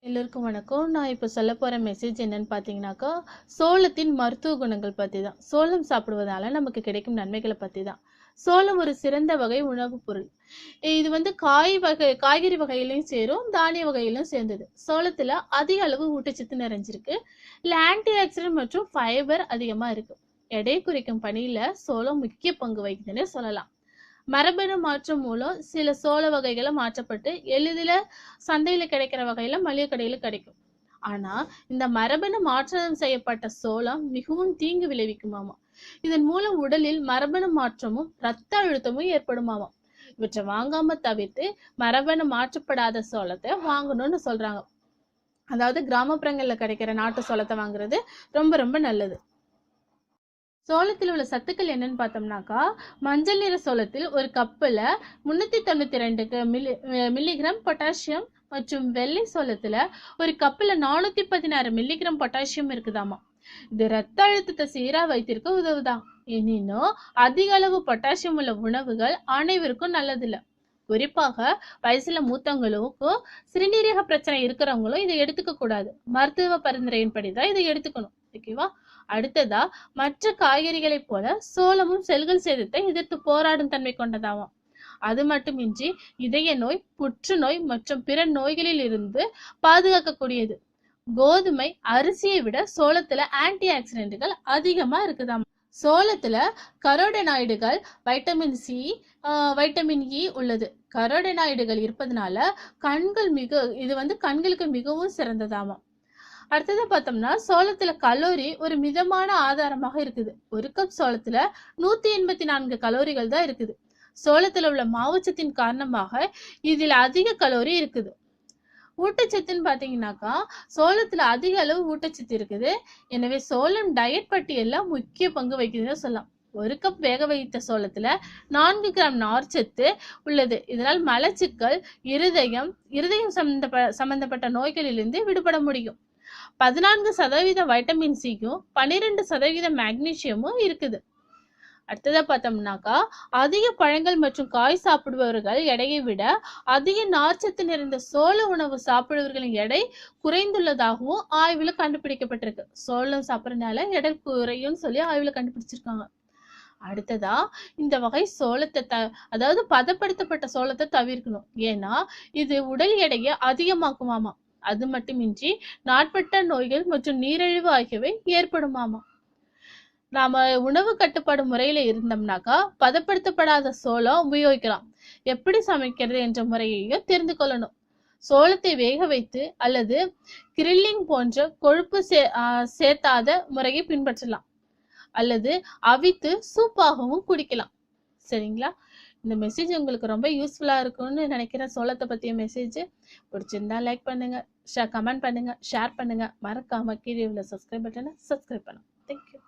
எல்லோருக்கும் வணக்கம். நான் இப்போ சொல்ல போகிற மெசேஜ் என்னன்னு பார்த்தீங்கன்னாக்கா, சோளத்தின் மருத்துவ குணங்கள் பற்றி தான். சோளம் சாப்பிடுவதால நமக்கு கிடைக்கும் நன்மைகளை பற்றி தான். சோளம் ஒரு சிறந்த வகை உணவுப் பொருள். இது காய்கறி வகையிலையும் சேரும், தானிய வகையிலும் சேர்ந்தது. சோளத்துல அதிக அளவு ஊட்டச்சத்து நிறைஞ்சிருக்கு. இல்லை ஆன்டி ஆக்சிடென்ட் மற்றும் ஃபைபர் அதிகமாக இருக்கு. எடை குறைக்கும் பணியில சோளம் முக்கிய பங்கு வகிக்குதுன்னு சொல்லலாம். மரபணு மாற்றம் மூலம் சில சோள வகைகளை மாற்றப்பட்டு எளிதில் சந்தையில கிடைக்கிற வகையில மளிகை கடையில கிடைக்கும். ஆனா இந்த மரபணு மாற்றம் செய்யப்பட்ட சோளம் மிகவும் தீங்கு விளைவிக்குமாமா. இதன் மூலம் உடலில் மரபணு மாற்றமும் இரத்த அழுத்தமும் ஏற்படுமாமா. இவற்றை வாங்காம தவிர்த்து மரபணு மாற்றப்படாத சோளத்தை வாங்கணும்னு சொல்றாங்க. அதாவது கிராமப்புறங்கள்ல கிடைக்கிற நாட்டு சோளத்தை வாங்குறது ரொம்ப ரொம்ப நல்லது. சோளத்தில் உள்ள சத்துக்கள் என்னன்னு பார்த்தோம்னாக்கா, மஞ்சள் நிற சோளத்தில் ஒரு கப்பில் 392 மில்லிகிராம் பொட்டாசியம் மற்றும் வெள்ளை சோளத்துல ஒரு கப்பில் 416 மில்லிகிராம் பொட்டாசியம் இருக்குதாமா. இது இரத்த அழுத்தத்தை சீரா வைத்திருக்க உதவுதான். எனினும் அதிக அளவு பொட்டாசியம் உள்ள உணவுகள் அனைவருக்கும் நல்லதில்லை. குறிப்பாக வயசுல மூத்தவங்களுக்கும் சிறுநீரக பிரச்சனை இருக்கிறவங்களும் இதை எடுத்துக்க கூடாது. மருத்துவ பரிந்துரையின்படிதான் இதை எடுத்துக்கணும். ஓகேவா? அடுத்ததா, மற்ற காய்கறிகளை போல சோளமும் செல்கள் சேதத்தை எதிர்த்து போராடும் தன்மை கொண்டதாகும். அது மட்டுமின்றி இதய நோய், புற்றுநோய் மற்றும் பிற நோய்களில் இருந்து பாதுகாக்கக்கூடியது. கோதுமை, அரிசியை விட சோளத்துல ஆன்டி ஆக்சிடென்ட்கள் அதிகமா இருக்குதாம். சோளத்துல கரோடெனாய்டுகள், வைட்டமின் சி, வைட்டமின் இ உள்ளது. கரோடெனாய்டுகள் இருப்பதனால கண்களுக்கு மிகவும் சிறந்ததாமா. அடுத்தது பார்த்தோம்னா, சோளத்துல கலோரி ஒரு மிதமான ஆதாரமாக இருக்குது. ஒரு கப் சோளத்துல 184 கலோரிகள் தான் இருக்குது. சோளத்துல உள்ள மாவுச்சத்தின் காரணமாக இதில் அதிக கலோரி இருக்குது. ஊட்டச்சத்துன்னு பாத்தீங்கன்னாக்கா, சோளத்துல அதிக அளவு ஊட்டச்சத்து இருக்குது. எனவே சோளம் டயட் பட்டியல்ல முக்கிய பங்கு வகிக்குதுன்னு சொல்லலாம். ஒரு கப் வேக வைத்த சோளத்துல 4 கிராம் நார்ச்சத்து உள்ளது. இதனால் மலச்சிக்கல், இருதயம் சம்பந்தப்பட்ட நோய்களிலிருந்து விடுபட முடியும். 14% வைட்டமின் சியும் 12% மேக்னீசியமும் இருக்குது. அடுத்ததா பார்த்தோம்னாக்கா, அதிக பழங்கள் மற்றும் காய் சாப்பிடுபவர்கள் எடையை விட அதிக நார்ச்சத்து நிறைந்த சோள உணவு சாப்பிடுபவர்களின் எடை குறைந்துள்ளதாகவும் ஆய்வுல கண்டுபிடிக்கப்பட்டிருக்கு. சோளம் சாப்பிட்றதுனால எடை குறையும் சொல்லி ஆய்வுல கண்டுபிடிச்சிருக்காங்க. அடுத்ததா, இந்த வகை சோளத்தை அதாவது பதப்படுத்தப்பட்ட சோளத்தை தவிர்க்கணும். ஏன்னா இது உடல் எடையை அதிகமாக்குமாமா. அது மட்டுமின்றி நாட்பட்ட நோய்கள் மற்றும் நீரிழிவு ஆகியவை ஏற்படுமாமா. நாம உணவு கட்டுப்பாடு முறையில இருந்தோம்னாக்கா பதப்படுத்தப்படாத சோளம் உபயோகிக்கலாம். எப்படி சமைக்கிறது என்ற முறையையும் தெரிந்து கொள்ளணும். சோளத்தை வேக வைத்து அல்லது கிரில்லிங் போன்ற கொழுப்பு சேர்த்தாத முறையை பின்பற்றலாம். அல்லது அவித்து சூப்பாகவும் குடிக்கலாம். சரிங்களா? இந்த மெசேஜ் உங்களுக்கு ரொம்ப யூஸ்ஃபுல்லா இருக்கும்னு நினைக்கிறேன். சோளத்தை பத்திய மெசேஜ் பிடிச்சிருந்தா லைக் பண்ணுங்க, கமெண்ட் பண்ணுங்க, ஷேர் பண்ணுங்க. மறக்காம கீழே உள்ள சப்ஸ்கிரைப் பட்டனை சப்ஸ்கிரைப் பண்ணுங்க. தேங்க்யூ.